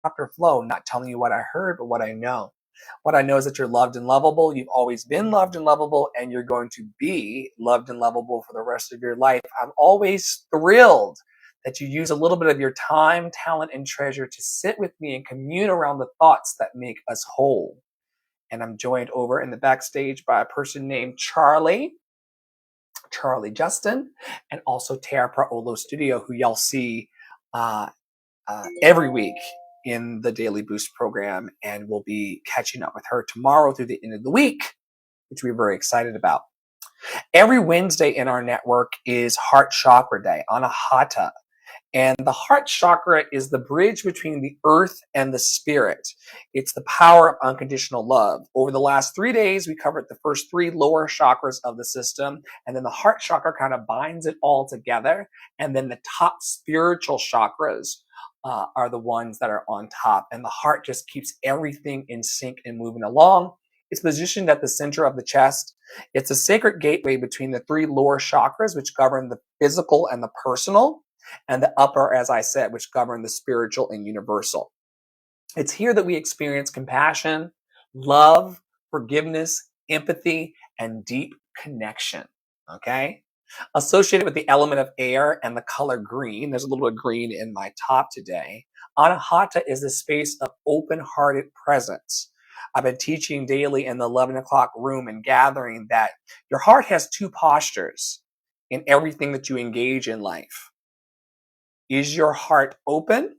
Dr. Flow, not telling you what I heard, but what I know. What I know is that you're loved and lovable. You've always been loved and lovable, and you're going to be loved and lovable for the rest of your life. I'm always thrilled that you use a little bit of your time, talent, and treasure to sit with me and commune around the thoughts that make us whole. And I'm joined over in the backstage by a person named Charlie Justin, and also Tara Praolo Studio, who y'all see uh, every week in the Daily Boost program, and we'll be catching up with her tomorrow through the end of the week, which we're very excited about. Every Wednesday in our network is Heart Chakra Day, Anahata. And the heart chakra is the bridge between the earth and the spirit. It's the power of unconditional love. Over the last 3 days, we covered the first 3 lower chakras of the system. And then the heart chakra kind of binds it all together. And then the top spiritual chakras are the ones that are on top. And the heart just keeps everything in sync and moving along. It's positioned at the center of the chest. It's a sacred gateway between the 3 lower chakras, which govern the physical and the personal, and the upper, as I said, which govern the spiritual and universal. It's here that we experience compassion, love, forgiveness, empathy, and deep connection. Okay? Associated with the element of air and the color green, there's a little bit of green in my top today. Anahata is the space of open-hearted presence. I've been teaching daily in the 11 o'clock room and gathering that your heart has 2 postures in everything that you engage in life. Is your heart open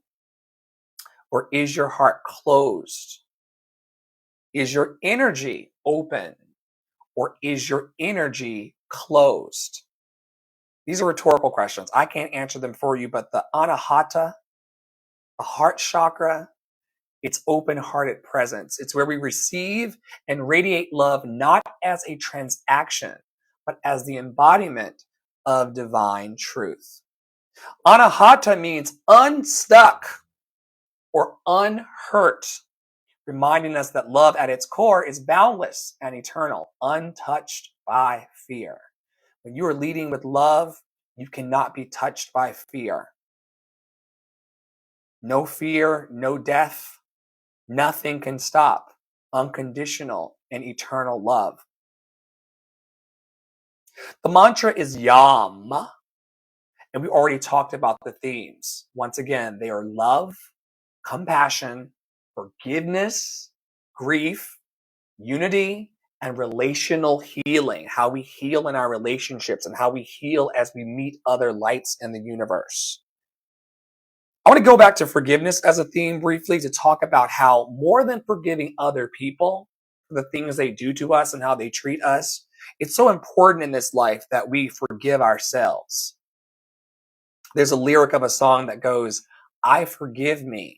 or is your heart closed? Is your energy open or is your energy closed? These are rhetorical questions. I can't answer them for you, but the Anahata, the heart chakra, it's open-hearted presence. It's where we receive and radiate love not as a transaction, but as the embodiment of divine truth. Anahata means unstuck or unhurt, reminding us that love at its core is boundless and eternal, untouched by fear. When you are leading with love, you cannot be touched by fear. No fear, no death, nothing can stop unconditional and eternal love. The mantra is YAM, and we already talked about the themes. Once again, they are love, compassion, forgiveness, grief, unity, and relational healing, how we heal in our relationships and how we heal as we meet other lights in the universe. I want to go back to forgiveness as a theme briefly to talk about how more than forgiving other people for the things they do to us and how they treat us, it's so important in this life that we forgive ourselves. There's a lyric of a song that goes, I forgive me.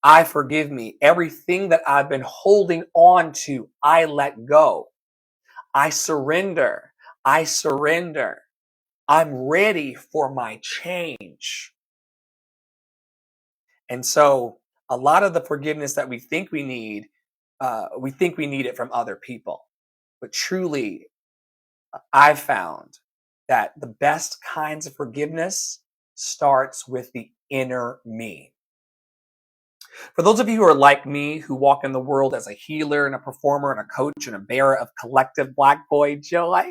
I forgive me. Everything that I've been holding on to, I let go. I surrender. I surrender. I'm ready for my change. And so a lot of the forgiveness that we think we need it from other people. But truly, I've found that the best kinds of forgiveness starts with the inner me. For those of you who are like me, who walk in the world as a healer and a performer and a coach and a bearer of collective Black boy joy,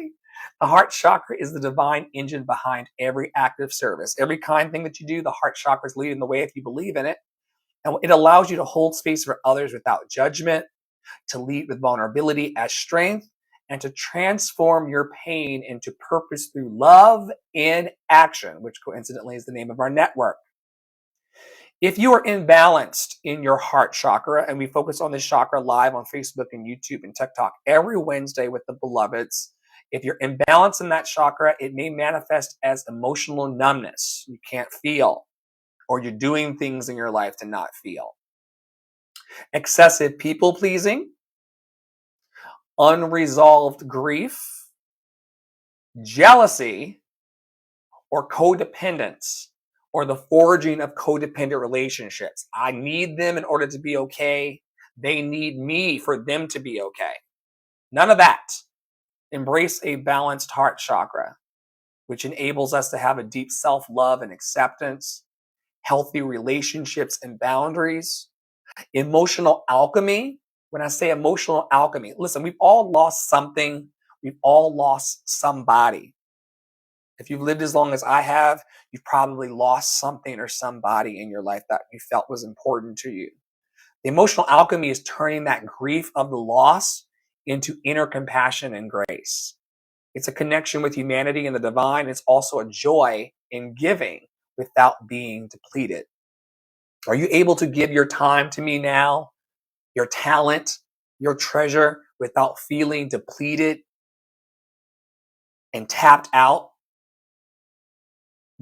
the heart chakra is the divine engine behind every act of service. Every kind thing that you do, the heart chakra is leading the way if you believe in it. And it allows you to hold space for others without judgment, to lead with vulnerability as strength, and to transform your pain into purpose through love in action, which coincidentally is the name of our network. If you are imbalanced in your heart chakra, and we focus on this chakra live on Facebook and YouTube and TikTok every Wednesday with the beloveds, if you're imbalanced in that chakra, it may manifest as emotional numbness. You can't feel, or you're doing things in your life to not feel. Excessive people pleasing, unresolved grief, jealousy, or codependence, or the forging of codependent relationships. I need them in order to be okay. They need me for them to be okay. None of that. Embrace a balanced heart chakra, which enables us to have a deep self-love and acceptance, healthy relationships and boundaries. Emotional alchemy. When I say emotional alchemy, listen, we've all lost something. We've all lost somebody. If you've lived as long as I have, you've probably lost something or somebody in your life that you felt was important to you. The emotional alchemy is turning that grief of the loss into inner compassion and grace. It's a connection with humanity and the divine. It's also a joy in giving without being depleted. Are you able to give your time to me now, your talent, your treasure, without feeling depleted and tapped out?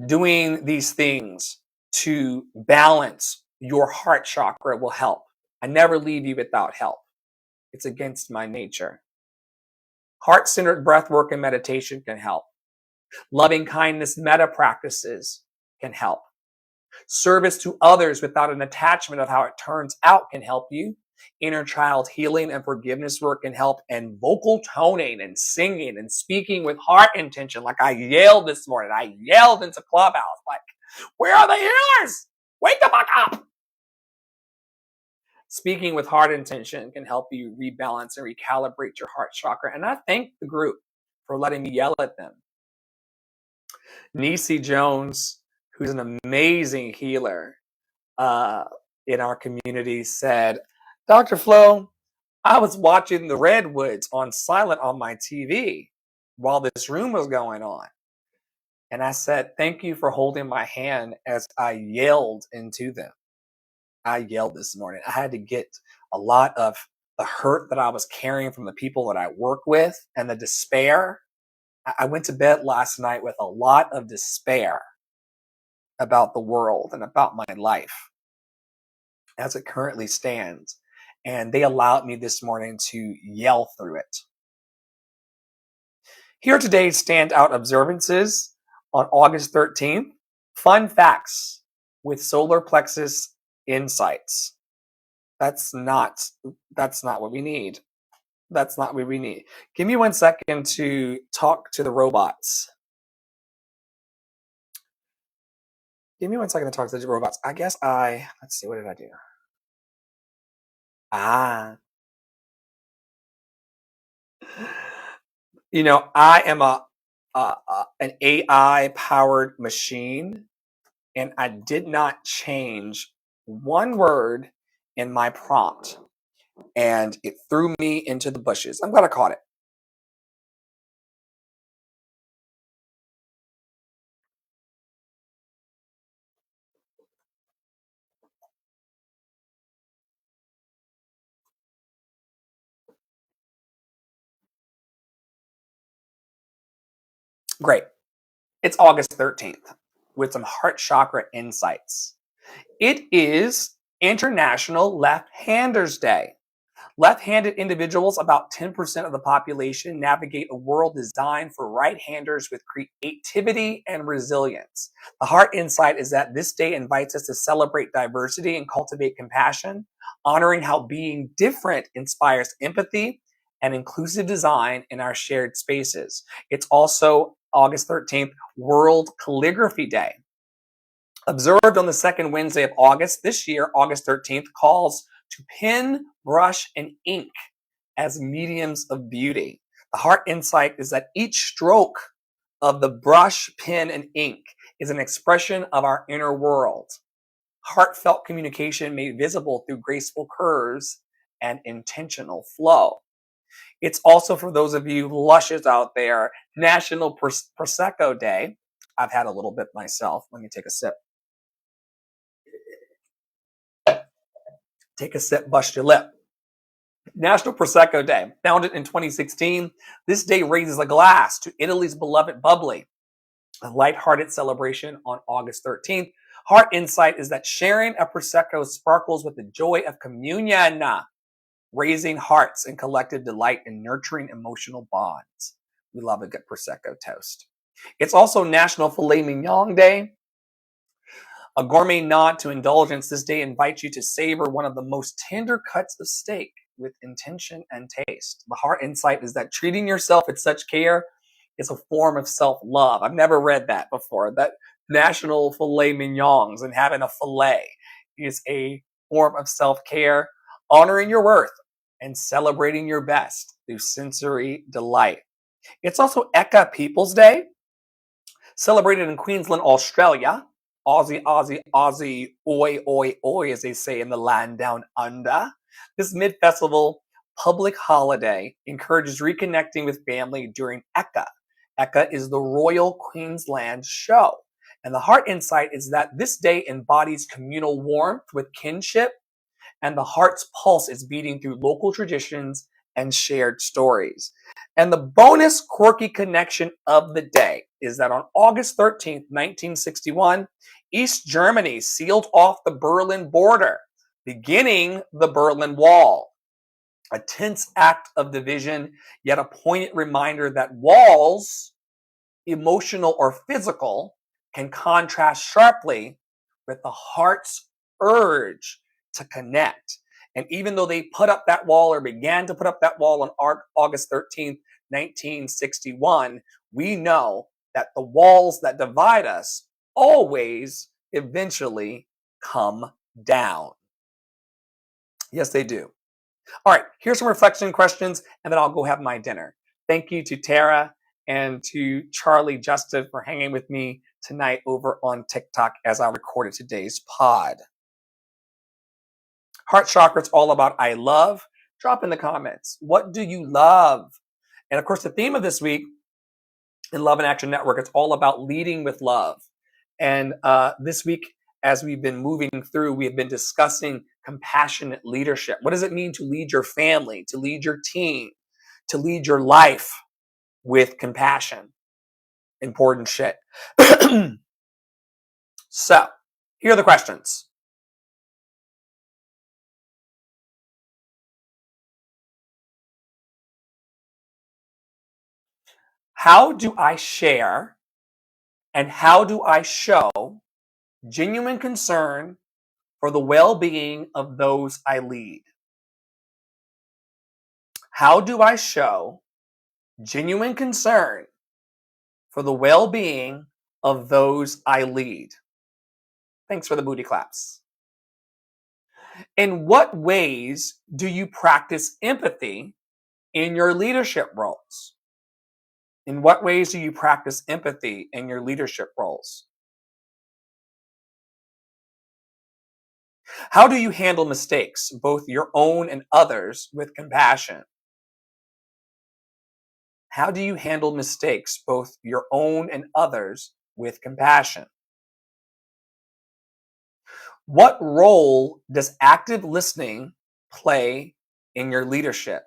Doing these things to balance your heart chakra will help. I never leave you without help. It's against my nature. Heart-centered breath work and meditation can help. Loving kindness metta practices can help. Service to others without an attachment of how it turns out can help you. Inner child healing and forgiveness work can help. And vocal toning and singing and speaking with heart intention. Like I yelled this morning. I yelled into Clubhouse. Like, where are the healers? Wake the fuck up. Speaking with heart intention can help you rebalance and recalibrate your heart chakra. And I thank the group for letting me yell at them. Nisi Jones, who's an amazing healer in our community, said, Dr. Flo, I was watching the Redwoods on silent on my TV while this room was going on. And I said, thank you for holding my hand as I yelled into them. I yelled this morning. I had to get a lot of the hurt that I was carrying from the people that I work with and the despair. I went to bed last night with a lot of despair about the world and about my life as it currently stands. And they allowed me this morning to yell through it. Here are today's standout observances on August 13th. Fun facts with solar plexus insights. That's not what we need. That's not what we need. Give me 1 second to talk to the robots. Give me 1 second to talk to the robots. I guess let's see, what did I do? You know, I am an AI powered machine, and I did not change one word in my prompt, and it threw me into the bushes. I'm glad I caught it. Great. It's August 13th with some heart chakra insights. It is International Left-Handers Day. Left-handed individuals, about 10% of the population, navigate a world designed for right-handers with creativity and resilience. The heart insight is that this day invites us to celebrate diversity and cultivate compassion, honoring how being different inspires empathy and inclusive design in our shared spaces. It's also August 13th, World Calligraphy Day. Observed on the second Wednesday of August, this year, August 13th, calls to pen, brush, and ink as mediums of beauty. The heart insight is that each stroke of the brush, pen, and ink is an expression of our inner world. Heartfelt communication made visible through graceful curves and intentional flow. It's also, for those of you lushes out there, National Prosecco Day. I've had a little bit myself. Let me take a sip. Take a sip, bust your lip. National Prosecco Day, founded in 2016. This day raises a glass to Italy's beloved bubbly, a lighthearted celebration on August 13th. Heart insight is that sharing a Prosecco sparkles with the joy of communion, raising hearts and collective delight and nurturing emotional bonds. We love a good Prosecco toast. It's also National Filet Mignon Day. A gourmet nod to indulgence, this day invites you to savor one of the most tender cuts of steak with intention and taste. The heart insight is that treating yourself with such care is a form of self-love. I've never read that before. That National Filet Mignons, and having a filet is a form of self-care, honoring your worth and celebrating your best through sensory delight. It's also Eka People's Day, celebrated in Queensland, Australia. Aussie, Aussie, Aussie, oi, oi, oi, as they say in the land down under. This mid festival public holiday encourages reconnecting with family during Eka. Eka is the Royal Queensland Show. And the heart insight is that this day embodies communal warmth with kinship, and the heart's pulse is beating through local traditions and shared stories. And the bonus quirky connection of the day is that on August 13th, 1961, East Germany sealed off the Berlin border, beginning the Berlin Wall. A tense act of division, yet a poignant reminder that walls, emotional or physical, can contrast sharply with the heart's urge to connect. And even though they put up that wall or began to put up that wall on August 13th, 1961, we know that the walls that divide us always eventually come down. Yes, they do. All right, here's some reflection questions, and then I'll go have my dinner. Thank you to Tara and to Charlie Justin for hanging with me tonight over on TikTok as I recorded today's pod. Heart chakra, it's all about I love. Drop in the comments. What do you love? And of course, the theme of this week in Love and Action Network, it's all about leading with love. And this week, as we've been moving through, we have been discussing compassionate leadership. What does it mean to lead your family, to lead your team, to lead your life with compassion? Important shit. So, here are the questions. How do I share and how do I show genuine concern for the well-being of those I lead? How do I show genuine concern for the well-being of those I lead? Thanks for the booty claps. In what ways do you practice empathy in your leadership roles? In what ways do you practice empathy in your leadership roles? How do you handle mistakes, both your own and others, with compassion? How do you handle mistakes, both your own and others, with compassion? What role does active listening play in your leadership?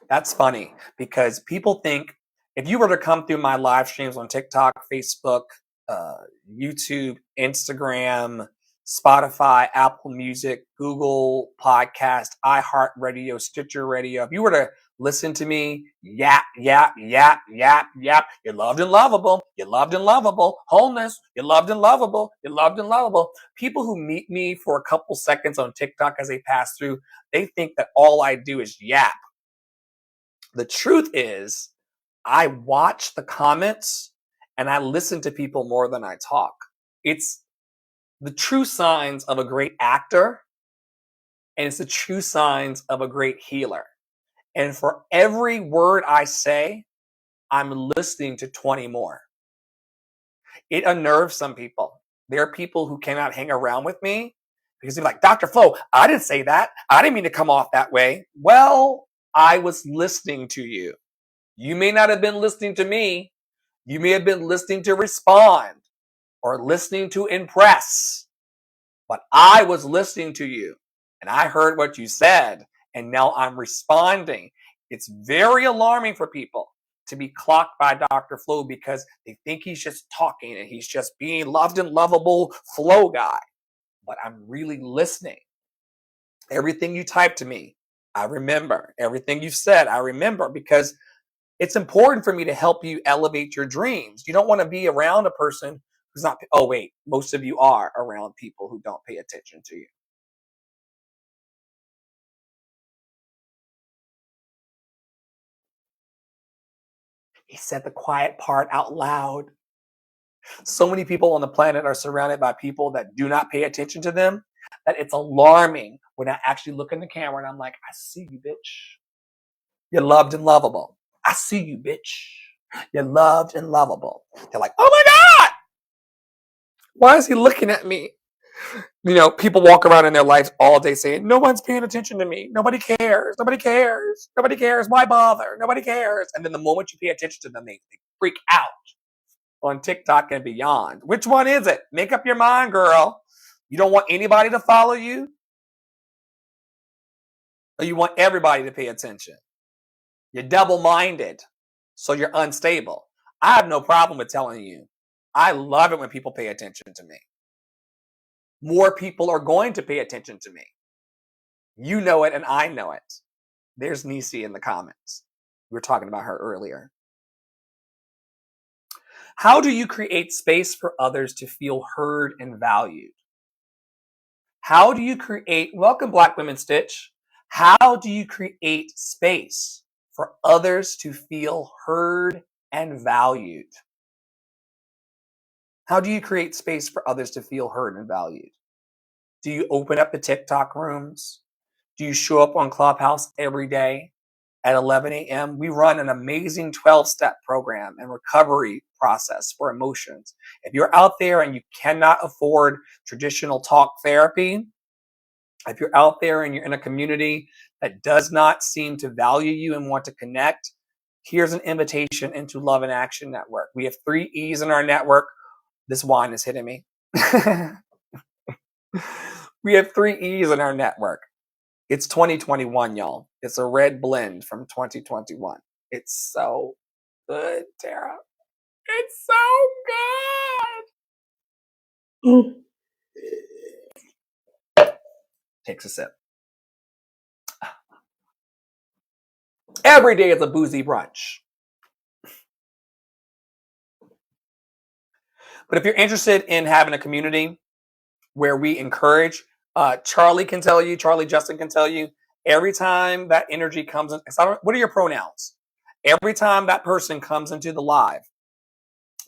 That's funny because people think if you were to come through my live streams on TikTok, Facebook, uh, YouTube, Instagram, Spotify, Apple Music, Google Podcast, iHeartRadio, Stitcher Radio, if you were to listen to me, yap, yap, yap, yap, yap, you're loved and lovable, you're loved and lovable, wholeness, you're loved and lovable, you're loved and lovable. People who meet me for a couple seconds on TikTok as they pass through, they think that all I do is yap. The truth is, I watch the comments and I listen to people more than I talk. It's the true signs of a great actor, and it's the true signs of a great healer. And for every word I say, I'm listening to 20 more. It unnerves some people. There are people who cannot hang around with me because they're like, Dr. Flo, I didn't say that. I didn't mean to come off that way. Well, I was listening to you. You may not have been listening to me. You may have been listening to respond or listening to impress. But I was listening to you and I heard what you said and now I'm responding. It's very alarming for people to be clocked by Dr. Flo because they think he's just talking and he's just being loved and lovable flow guy. But I'm really listening. Everything you type to me, I remember. Everything you've said, I remember because it's important for me to help you elevate your dreams. You don't want to be around a person who's not, oh, wait, most of you are around people who don't pay attention to you. He said the quiet part out loud. So many people on the planet are surrounded by people that do not pay attention to them that it's alarming when I actually look in the camera and I'm like, I see you, bitch. You're loved and lovable. I see you, bitch. You're loved and lovable. They're like, oh my God, why is he looking at me? You know, people walk around in their lives all day saying, no one's paying attention to me. Nobody cares. Nobody cares. Nobody cares. Why bother? Nobody cares. And then the moment you pay attention to them, they freak out on TikTok and beyond. Which one is it? Make up your mind, girl. You don't want anybody to follow you, or you want everybody to pay attention? You're double-minded, so you're unstable. I have no problem with telling you. I love it when people pay attention to me. More people are going to pay attention to me. You know it and I know it. There's Nisi in the comments. We were talking about her earlier. How do you create space for others to feel heard and valued? How do you create, welcome Black Women Stitch. How do you create space for others to feel heard and valued? How do you create space for others to feel heard and valued? Do you open up the TikTok rooms? Do you show up on Clubhouse every day at 11 a.m.? We run an amazing 12-step program and recovery process for emotions. If you're out there and you cannot afford traditional talk therapy, if you're out there and you're in a community that does not seem to value you and want to connect, here's an invitation into Love in Action Network. We have 3 E's in our network. This wine is hitting me. We have 3 E's in our network. It's 2021, y'all. It's a red blend from 2021. It's so good, Tara. It's so good. Takes a sip. Every day is a boozy brunch. But if you're interested in having a community where we encourage, Charlie Justin can tell you, every time that energy comes in, what are your pronouns? Every time that person comes into the live,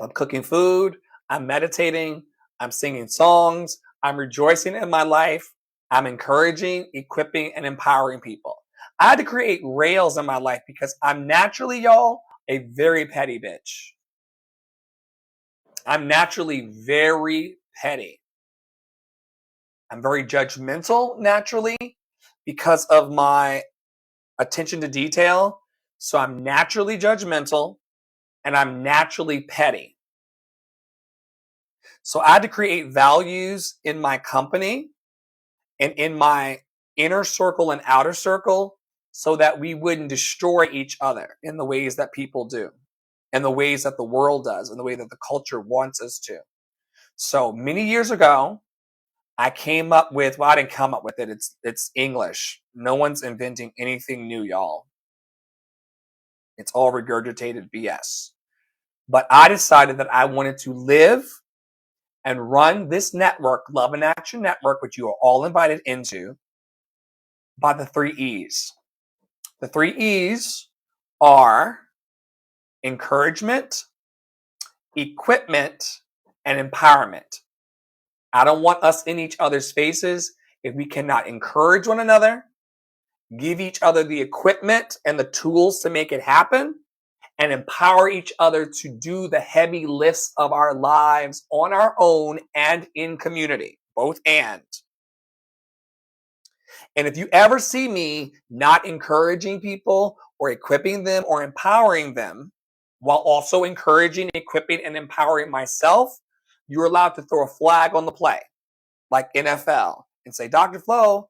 I'm cooking food, I'm meditating, I'm singing songs, I'm rejoicing in my life, I'm encouraging, equipping, and empowering people. I had to create rails in my life because I'm naturally, y'all, a very petty bitch. I'm naturally very petty. I'm very judgmental naturally because of my attention to detail. So I'm naturally judgmental and I'm naturally petty. So I had to create values in my company and in my inner circle and outer circle so that we wouldn't destroy each other in the ways that people do, in the ways that the world does, in the way that the culture wants us to. So many years ago, I came up with, well, I didn't come up with it. It's English. No one's inventing anything new, y'all. It's all regurgitated BS. But I decided that I wanted to live and run this network, Love in Action Network, which you are all invited into, by the 3 E's. The 3 E's are encouragement, equipment, and empowerment. I don't want us in each other's faces if we cannot encourage one another, give each other the equipment and the tools to make it happen, and empower each other to do the heavy lifts of our lives on our own and in community, both and. And if you ever see me not encouraging people or equipping them or empowering them, while also encouraging, equipping, and empowering myself, you're allowed to throw a flag on the play, like NFL, and say, Dr. Flo,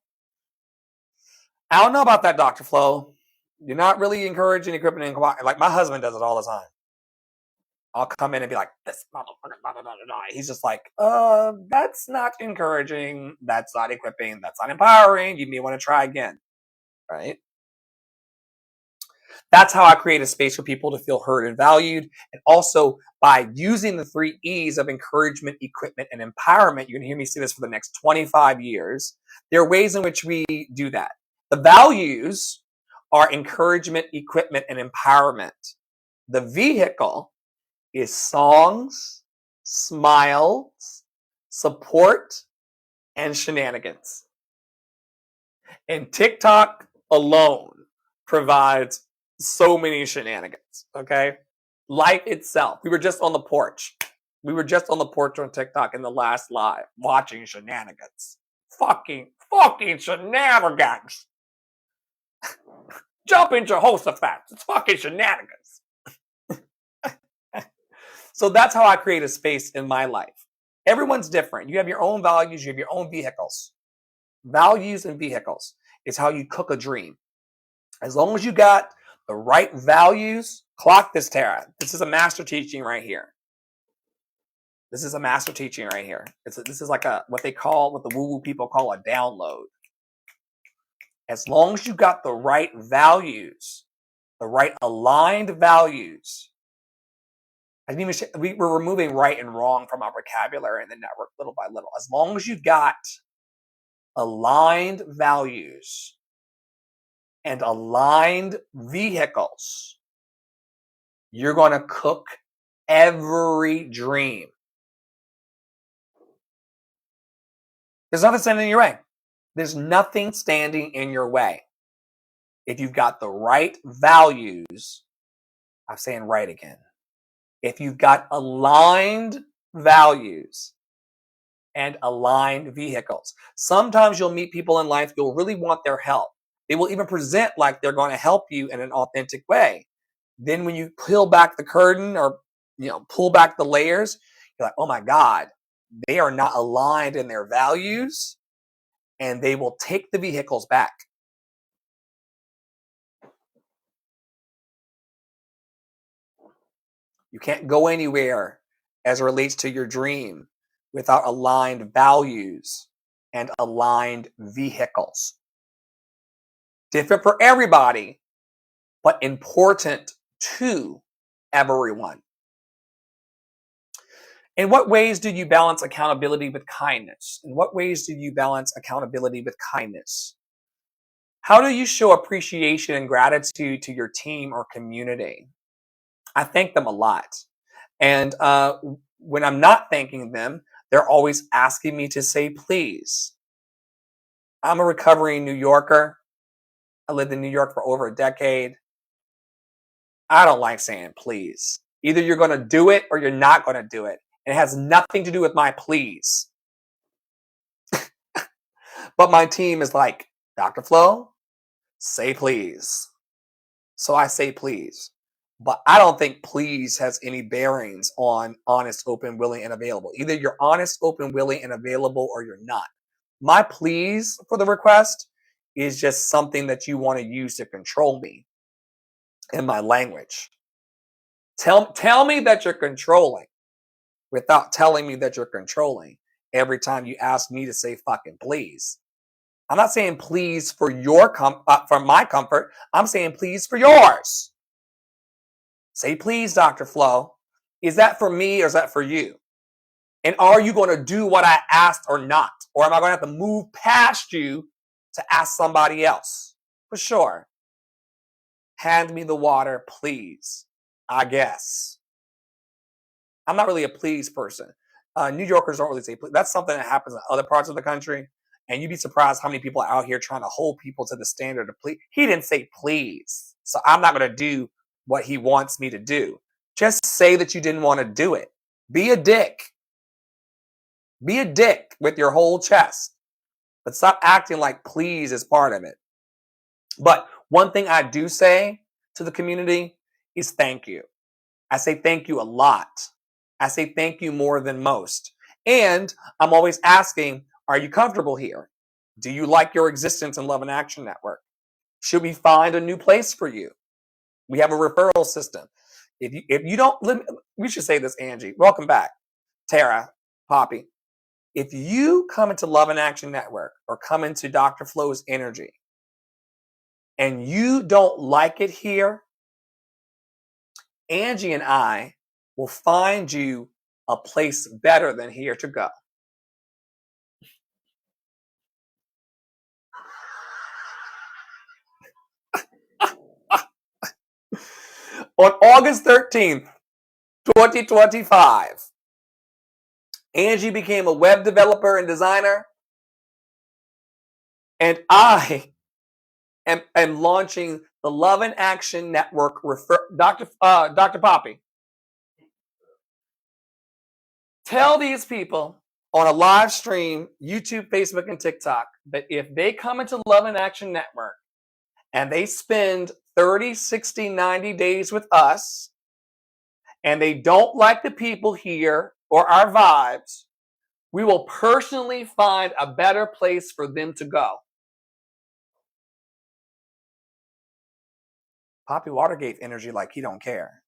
I don't know about that, Dr. Flo. You're not really encouraging, equipping, and like my husband does it all the time. I'll come in and be like, this motherfucker, blah, blah, blah, blah. He's just like, that's not encouraging. That's not equipping. That's not empowering. You may want to try again, right? That's how I create a space for people to feel heard and valued. And also by using the 3 E's of encouragement, equipment, and empowerment, you're going to hear me say this for the next 25 years. There are ways in which we do that. The values are encouragement, equipment, and empowerment. The vehicle is songs, smiles, support, and shenanigans. And TikTok alone provides so many shenanigans, okay? Life itself. We were just on the porch. We were just on the porch on TikTok in the last live watching shenanigans. Fucking shenanigans. Jump into Jehoshaphat. It's fucking shenanigans. So that's how I create a space in my life. Everyone's different. You have your own values. You have your own vehicles. Values and vehicles is how you cook a dream. As long as you got the right values, clock this, Tara. This is a master teaching right here. This is a master teaching right here. This is like what the woo-woo people call a download. As long as you got the right values, the right aligned values. We're removing right and wrong from our vocabulary in the network little by little. As long as you got aligned values and aligned vehicles, you're going to cook every dream. There's nothing standing in your way. There's nothing standing in your way. If you've got the right values, I'm saying right again. If you've got aligned values and aligned vehicles, sometimes you'll meet people in life, you'll really want their help. They will even present like they're going to help you in an authentic way. Then when you peel back the curtain or pull back the layers, you're like, oh my God, they are not aligned in their values, and they will take the vehicles back. You can't go anywhere as it relates to your dream without aligned values and aligned vehicles. Different for everybody, but important to everyone. In what ways do you balance accountability with kindness? In what ways do you balance accountability with kindness? How do you show appreciation and gratitude to your team or community? I thank them a lot. And when I'm not thanking them, they're always asking me to say please. I'm a recovering New Yorker. I lived in New York for over a decade. I don't like saying please. Either you're going to do it or you're not going to do it. It has nothing to do with my please. But my team is like, Dr. Flo, say please. So I say please. But I don't think please has any bearings on honest, open, willing, and available. Either you're honest, open, willing, and available, or you're not. My please for the request is just something that you want to use to control me in my language. Tell me that you're controlling without telling me that you're controlling every time you ask me to say fucking please. I'm not saying please for for my comfort. I'm saying please for yours. Say please, Dr. Flo. Is that for me or is that for you? And are you going to do what I asked or not? Or am I going to have to move past you to ask somebody else? For sure. Hand me the water, please. I guess. I'm not really a please person. New Yorkers don't really say please. That's something that happens in other parts of the country. And you'd be surprised how many people are out here trying to hold people to the standard of please. He didn't say please. So I'm not going to do what he wants me to do. Just say that you didn't want to do it. Be a dick. Be a dick with your whole chest. But stop acting like please is part of it. But one thing I do say to the community is thank you. I say thank you a lot. I say thank you more than most. And I'm always asking, are you comfortable here? Do you like your existence in Love and Action Network? Should we find a new place for you? We have a referral system. If you don't, we should say this, Angie. Welcome back. Tara, Poppy. If you come into Love and Action Network or come into Dr. Flo's energy and you don't like it here, Angie and I will find you a place better than here to go. On August 13th, 2025, Angie became a web developer and designer. And I am launching the Love and Action Network. Dr. Poppy, tell these people on a live stream, YouTube, Facebook, and TikTok, that if they come into Love and Action Network and they spend 30, 60, 90 days with us, and they don't like the people here or our vibes, we will personally find a better place for them to go. Poppy Watergate energy like he don't care.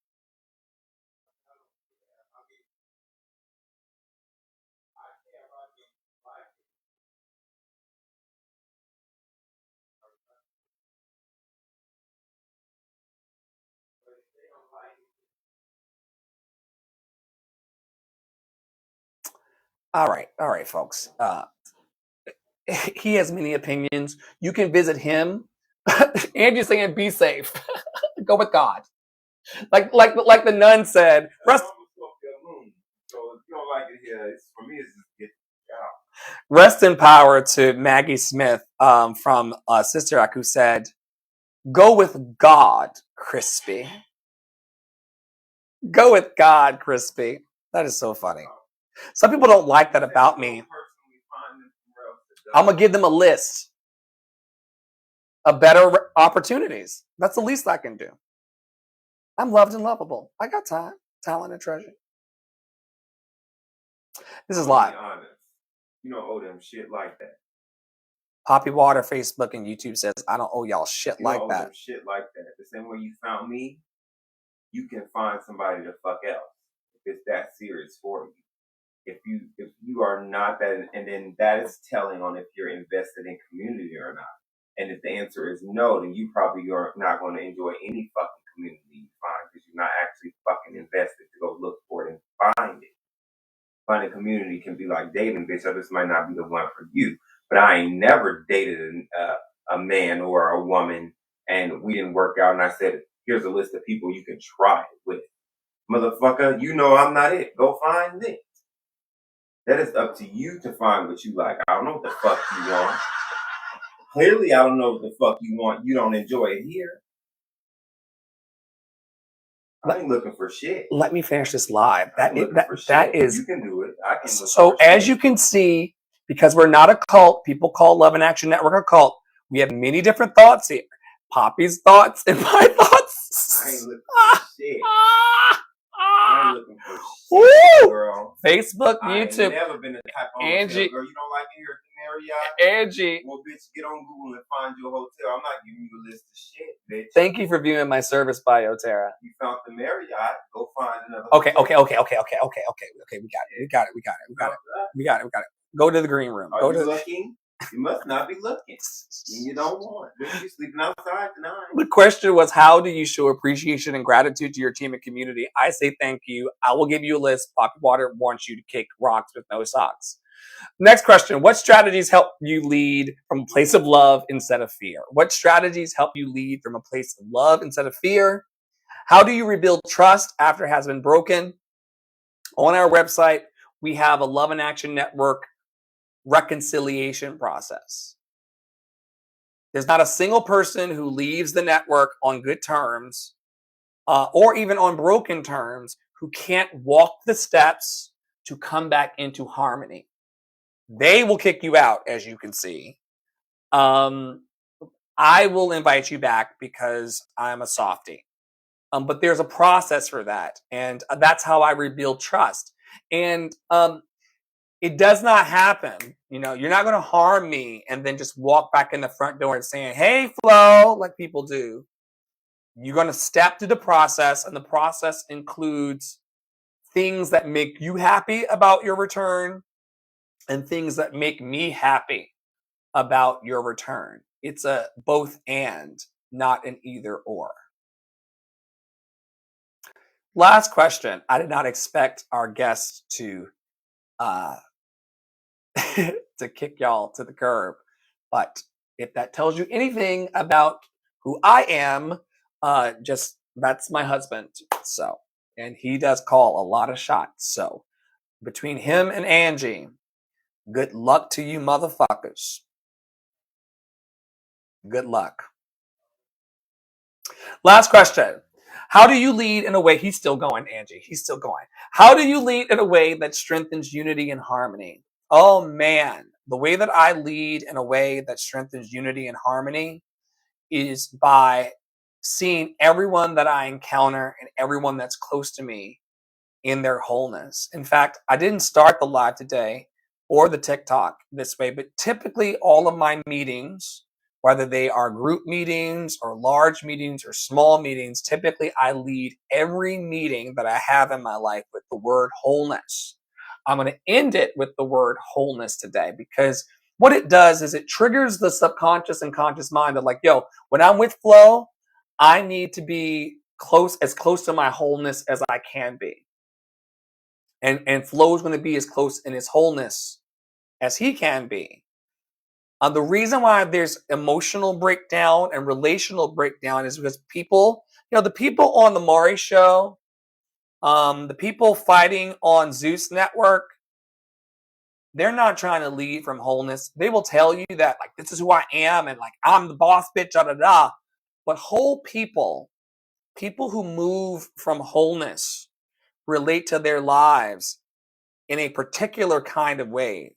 All right, folks. He has many opinions. You can visit him. Angie's saying, "Be safe. Go with God." Like the nun said. Rest in power to Maggie Smith from Sister Act, who said, "Go with God, Crispy. Go with God, Crispy." That is so funny. Some people don't like that about me. I'm gonna give them a list of better opportunities. That's the least I can do. I'm loved and lovable. I got time, talent, and treasure. This is live. You don't owe them shit like that. Poppy Water, Facebook, and YouTube says, I don't owe y'all shit like that. Them shit like that. The same way you found me, you can find somebody to fuck else if it's that serious for you. If you are not that, and then that is telling on if you're invested in community or not. And if the answer is no, then you probably are not going to enjoy any fucking community you find because you're not actually fucking invested to go look for it and find it. Finding community can be like dating, bitch. So this might not be the one for you. But I ain't never dated a man or a woman and we didn't work out. And I said, here's a list of people you can try it with. Motherfucker, you know I'm not it. Go find it. That is up to you to find what you like. I don't know what the fuck you want. Clearly, I don't know what the fuck you want. You don't enjoy it here. I ain't looking for shit. Let me finish this live. That is. You can do it. I can. So as you can see, because we're not a cult, people call Love and Action Network a cult. We have many different thoughts here. Poppy's thoughts and my thoughts. I ain't looking for shit. I ain't looking for shit, girl. Facebook, YouTube. I've never been a type of Angie, girl. You don't like it here at the Marriott? Angie. Well, bitch, get on Google and find your hotel. I'm not giving you a list of shit, bitch. Thank you for viewing my service bio, Tara. You found the Marriott. Go find another Okay. hotel. We got it. Go to the green room. Are you looking? You must not be looking. You don't want. Bitch, you sleeping outside tonight. The question was, how do you show appreciation and gratitude to your team and community? I say thank you. I will give you a list. Poppy Water wants you to kick rocks with no socks. Next question. What strategies help you lead from a place of love instead of fear? What strategies help you lead from a place of love instead of fear? How do you rebuild trust after it has been broken? On our website, we have a Love and Action Network reconciliation process. There's not a single person who leaves the network on good terms or even on broken terms who can't walk the steps to come back into harmony. They will kick you out, as you can see. I will invite you back because I'm a softie. But there's a process for that. And that's how I rebuild trust. And it does not happen. You know, you're not going to harm me and then just walk back in the front door and saying, hey, Flo, like people do. You're going to step through the process, and the process includes things that make you happy about your return and things that make me happy about your return. It's a both and, not an either or. Last question. I did not expect our guests to to kick y'all to the curb, but if that tells you anything about who I am, just that's my husband. So, and he does call a lot of shots. So between him and Angie. Good luck to you motherfuckers. Good luck. Last question. How do you lead in a way, he's still going, Angie, he's still going. How do you lead in a way that strengthens unity and harmony? Oh man, the way that I lead in a way that strengthens unity and harmony is by seeing everyone that I encounter and everyone that's close to me in their wholeness. In fact, I didn't start the live today or the TikTok this way, but typically all of my meetings, whether they are group meetings or large meetings or small meetings, typically I lead every meeting that I have in my life with the word wholeness. I'm going to end it with the word wholeness today because what it does is it triggers the subconscious and conscious mind of like, yo, when I'm with flow, I need to be as close to my wholeness as I can be. And flow is going to be as close in his wholeness as he can be. The reason why there's emotional breakdown and relational breakdown is because people, the people on the Maury show, the people fighting on Zeus Network, they're not trying to lead from wholeness. They will tell you that like this is who I am and like I'm the boss bitch, da da da. But whole people who move from wholeness relate to their lives in a particular kind of way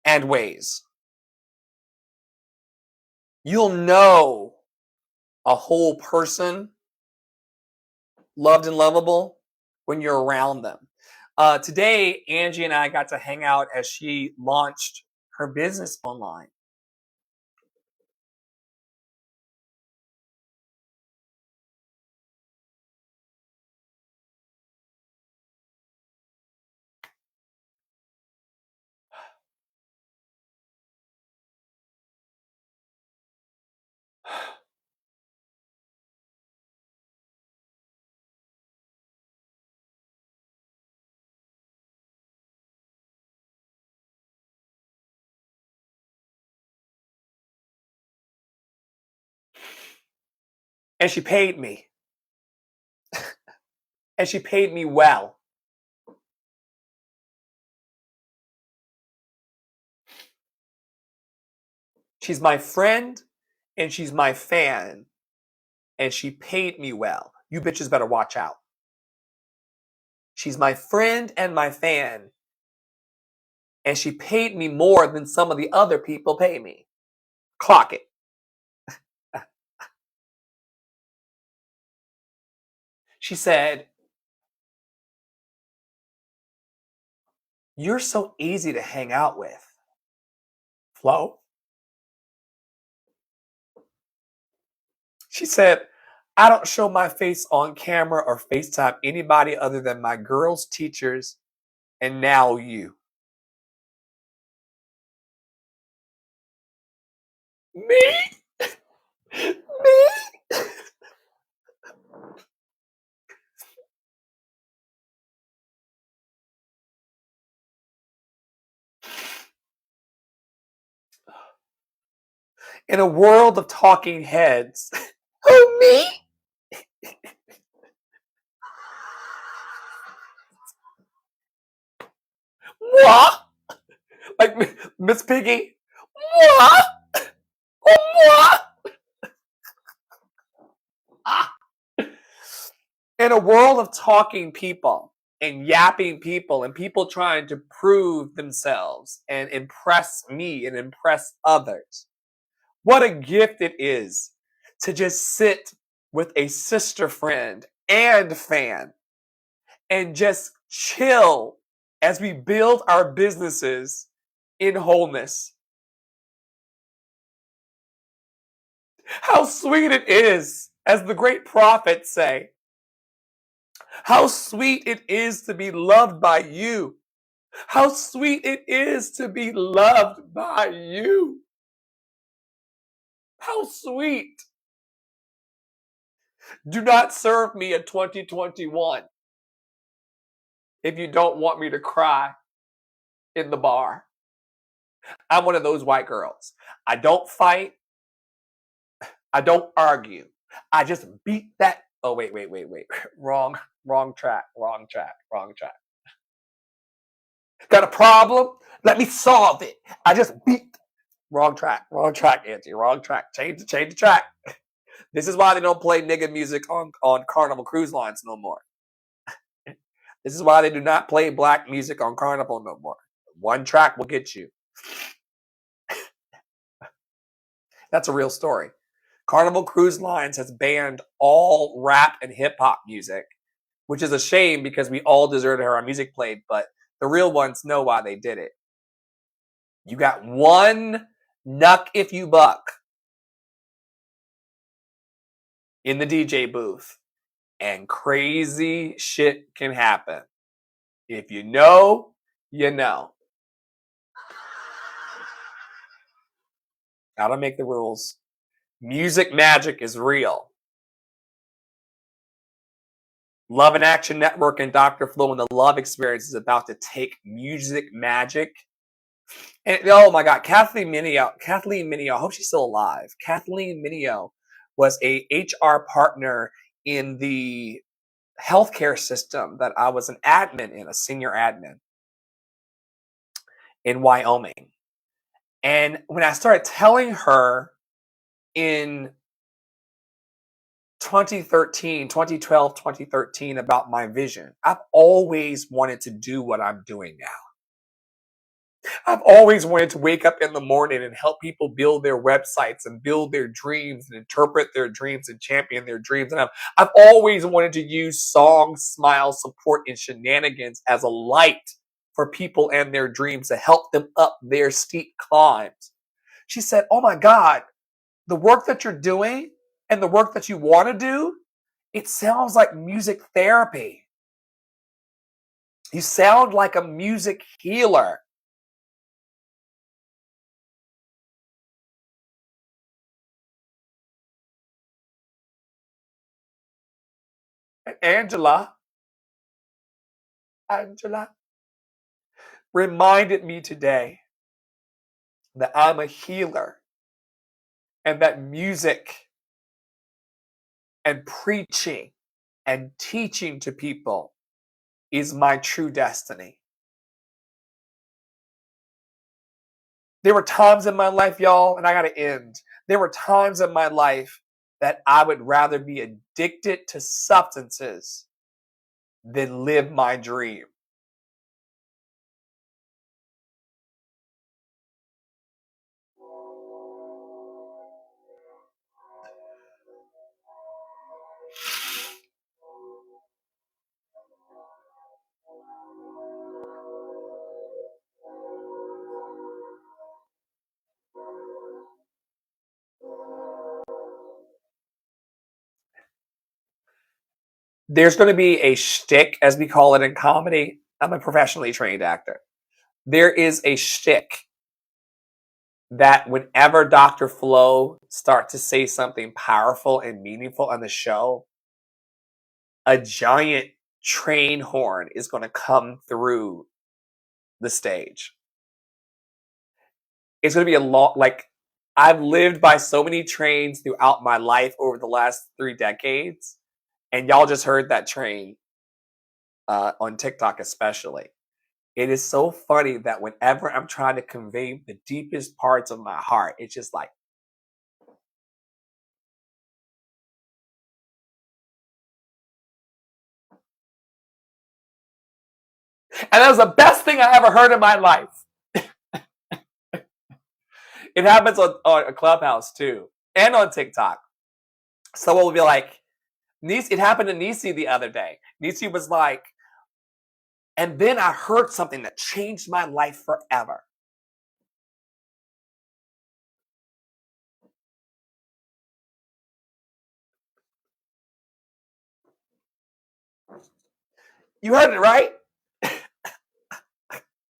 and ways. You'll know a whole person loved and lovable when you're around them. Today, Angie and I got to hang out as she launched her business online. And she paid me. And she paid me well. She's my friend and she's my fan. And she paid me well. You bitches better watch out. She's my friend and my fan. And she paid me more than some of the other people pay me. Clock it. She said, "You're so easy to hang out with, Flo." She said, "I don't show my face on camera or FaceTime anybody other than my girls' teachers and now you." Me? Me? In a world of talking heads. Who, me? What? Like Miss Piggy? What? What? Ah. In a world of talking people and yapping people and people trying to prove themselves and impress me and impress others, what a gift it is to just sit with a sister friend and fan and just chill as we build our businesses in wholeness. How sweet it is, as the great prophets say. How sweet it is to be loved by you. How sweet it is to be loved by you. How sweet. Do not serve me in 2021 if you don't want me to cry in the bar. I'm one of those white girls. I don't fight. I don't argue. I just beat that. Oh, wait. Wrong Wrong track, wrong track, wrong track. Got a problem? Let me solve it. I just beat. Wrong track, Auntie, wrong track. Change the track. This is why they don't play nigga music on Carnival cruise lines no more. This is why they do not play black music on Carnival no more. One track will get you. That's a real story. Carnival Cruise Lines has banned all rap and hip hop music, which is a shame because we all deserve to have our music played, but the real ones know why they did it. You got one knuck if you buck in the DJ booth, and crazy shit can happen. If you know, you know. Gotta make the rules. Music magic is real. Love and Action Network and Dr. Flo and the Love Experience is about to take music magic. And oh my God, Kathleen Mineo, I hope she's still alive. Kathleen Mineo was a HR partner in the healthcare system that I was an admin in, a senior admin in Wyoming. And when I started telling her in 2012, 2013 about my vision, I've always wanted to do what I'm doing now. I've always wanted to wake up in the morning and help people build their websites and build their dreams and interpret their dreams and champion their dreams. And I've always wanted to use song, smile, support, and shenanigans as a light for people and their dreams to help them up their steep climbs. She said, oh my God, the work that you're doing and the work that you want to do, it sounds like music therapy. You sound like a music healer. Angela reminded me today that I'm a healer and that music and preaching and teaching to people is my true destiny. There were times in my life, y'all, and I got to end. There were times in my life that I would rather be addicted to substances than live my dream. There's going to be a shtick, as we call it in comedy. I'm a professionally trained actor. There is a shtick that whenever Dr. Flo starts to say something powerful and meaningful on the show, a giant train horn is going to come through the stage. It's going to be a lot. Like, I've lived by so many trains throughout my life over the last 3 decades, and y'all just heard that train on TikTok especially. It is so funny that whenever I'm trying to convey the deepest parts of my heart, it's just like, and that was the best thing I ever heard in my life. It happens on a Clubhouse too, and on TikTok. Someone will be like, it happened to Nisi the other day. Nisi was like, and then I heard something that changed my life forever. You heard it, right?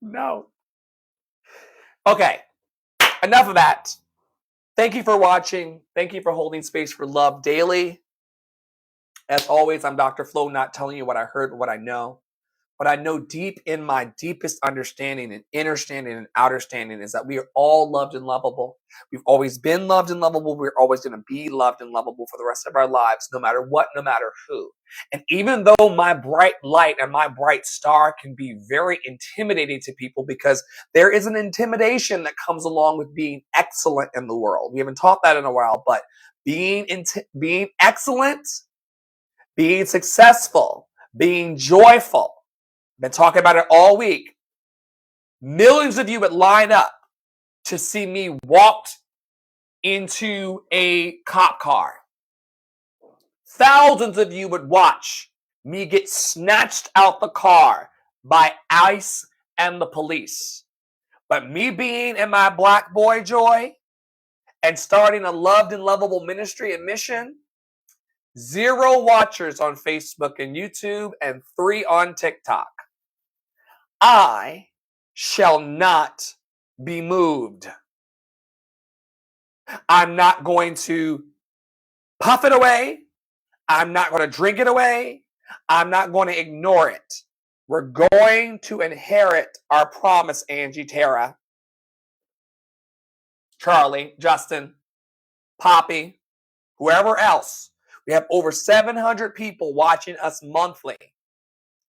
No. Okay, enough of that. Thank you for watching. Thank you for holding space for love daily. As always, I'm Dr. Flo, not telling you what I heard, but what I know. But I know deep in my deepest understanding and inner standing and outer standing is that we are all loved and lovable. We've always been loved and lovable. We're always going to be loved and lovable for the rest of our lives, no matter what, no matter who. And even though my bright light and my bright star can be very intimidating to people, because there is an intimidation that comes along with being excellent in the world. We haven't taught that in a while, but being excellent, being successful, being joyful. Been talking about it all week. Millions of you would line up to see me walked into a cop car. Thousands of you would watch me get snatched out the car by ICE and the police. But me being in my black boy joy and starting a loved and lovable ministry and mission, 0 watchers on Facebook and YouTube and 3 on TikTok. I shall not be moved. I'm not going to puff it away. I'm not going to drink it away. I'm not going to ignore it. We're going to inherit our promise, Angie, Tara, Charlie, Justin, Poppy, whoever else. We have over 700 people watching us monthly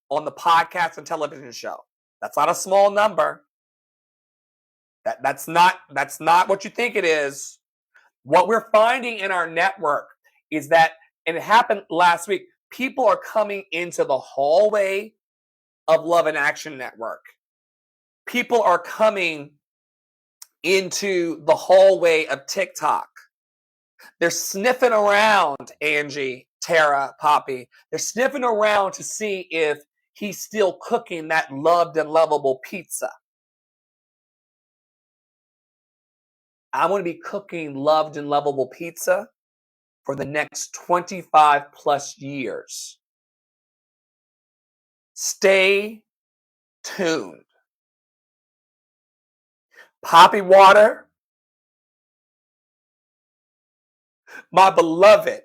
on the podcast and television show. That's not a small number. That's not what you think it is. What we're finding in our network is that, and it happened last week, people are coming into the hallway of Love and Action Network. People are coming into the hallway of TikTok. They're sniffing around, Angie, Tara, Poppy. They're sniffing around to see if he's still cooking that loved and lovable pizza. I'm going to be cooking loved and lovable pizza for the next 25 plus years. Stay tuned. Poppy Water, my beloved,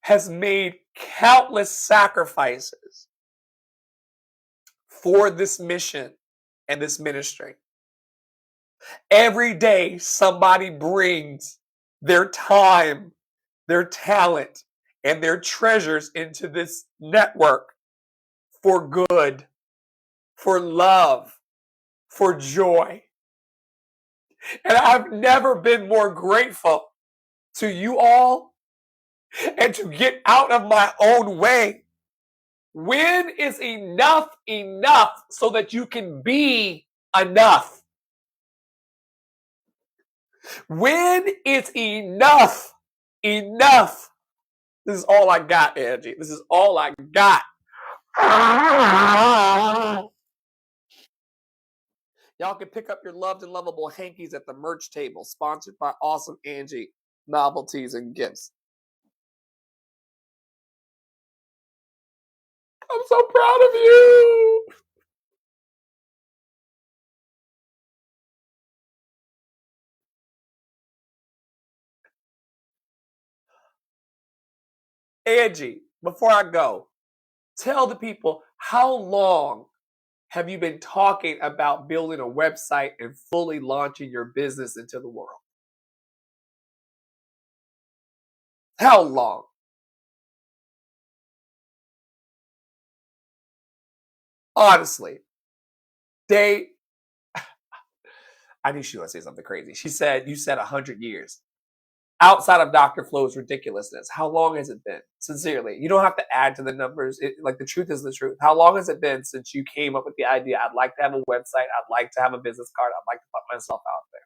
has made countless sacrifices for this mission and this ministry. Every day, somebody brings their time, their talent, and their treasures into this network for good, for love, for joy. And I've never been more grateful to you all and to get out of my own way. When is enough enough so that you can be enough? When is enough enough? This is all I got, Angie. This is all I got. Y'all can pick up your loved and lovable hankies at the merch table, sponsored by Awesome Angie Novelties and Gifts. I'm so proud of you. Angie, before I go, tell the people, how long have you been talking about building a website and fully launching your business into the world? How long? Honestly, I knew she was going to say something crazy. She said, you said 100 years. Outside of Dr. Flo's ridiculousness, how long has it been? Sincerely, you don't have to add to the numbers. Like, the truth is the truth. How long has it been since you came up with the idea, I'd like to have a website, I'd like to have a business card, I'd like to put myself out there?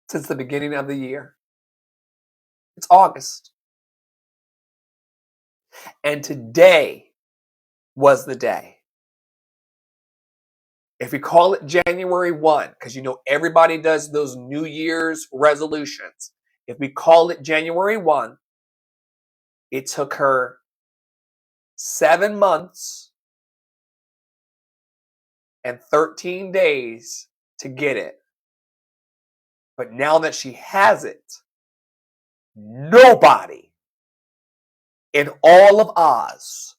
Since the beginning of the year. It's August. And today was the day. If we call it January 1, because you know everybody does those New Year's resolutions. If we call it January 1, it took her 7 months and 13 days to get it. But now that she has it, nobody in all of Oz,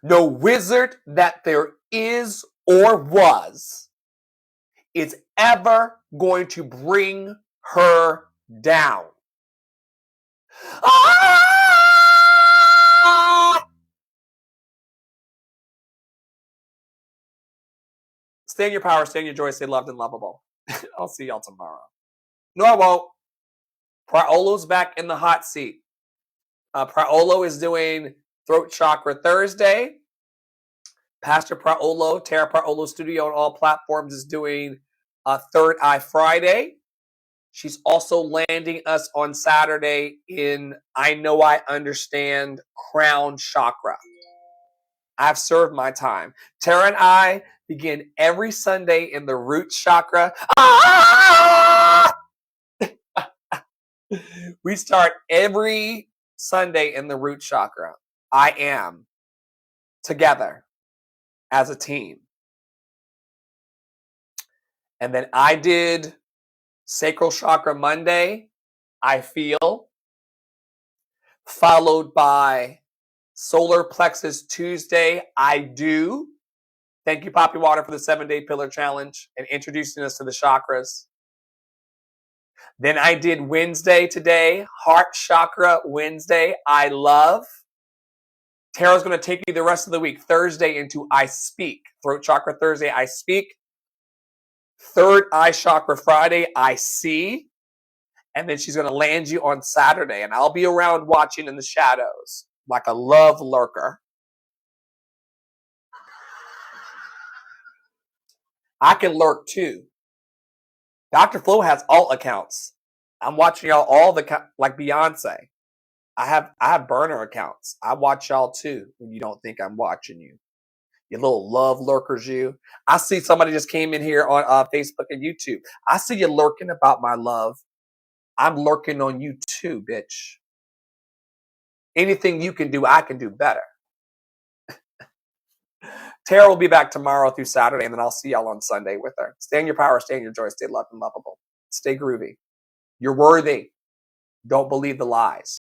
no wizard that there is or was, is ever going to bring her down. Ah! Stay in your power, stay in your joy, stay loved and lovable. I'll see y'all tomorrow. No, I won't. Praolo's back in the hot seat. Praolo is doing Throat Chakra Thursday. Pastor Praolo, Tara Praolo Studio on all platforms, is doing Third Eye Friday. She's also landing us on Saturday in I Know I Understand Crown Chakra. I've served my time. Tara and I begin every Sunday in the root chakra. Ah! We start every Sunday in the root chakra. I am together as a team. And then I did Sacral Chakra Monday, I feel, followed by Solar Plexus Tuesday, I do. Thank you, Poppy Water, for the 7-day pillar challenge and introducing us to the chakras. Then I did Wednesday today, Heart Chakra Wednesday, I love. Tara's going to take me the rest of the week, Thursday, into I Speak. Throat Chakra Thursday, I Speak. Third Eye Chakra Friday, I See. And then she's going to land you on Saturday. And I'll be around watching in the shadows like a love lurker. I can lurk too. Dr. Flo has alt accounts. I'm watching y'all all like Beyonce. I have burner accounts. I watch y'all too when you don't think I'm watching you. You little love lurkers, you. I see somebody just came in here on Facebook and YouTube. I see you lurking about my love. I'm lurking on you too, bitch. Anything you can do, I can do better. Tara will be back tomorrow through Saturday, and then I'll see y'all on Sunday with her. Stay in your power, stay in your joy, stay loved and lovable. Stay groovy. You're worthy. Don't believe the lies.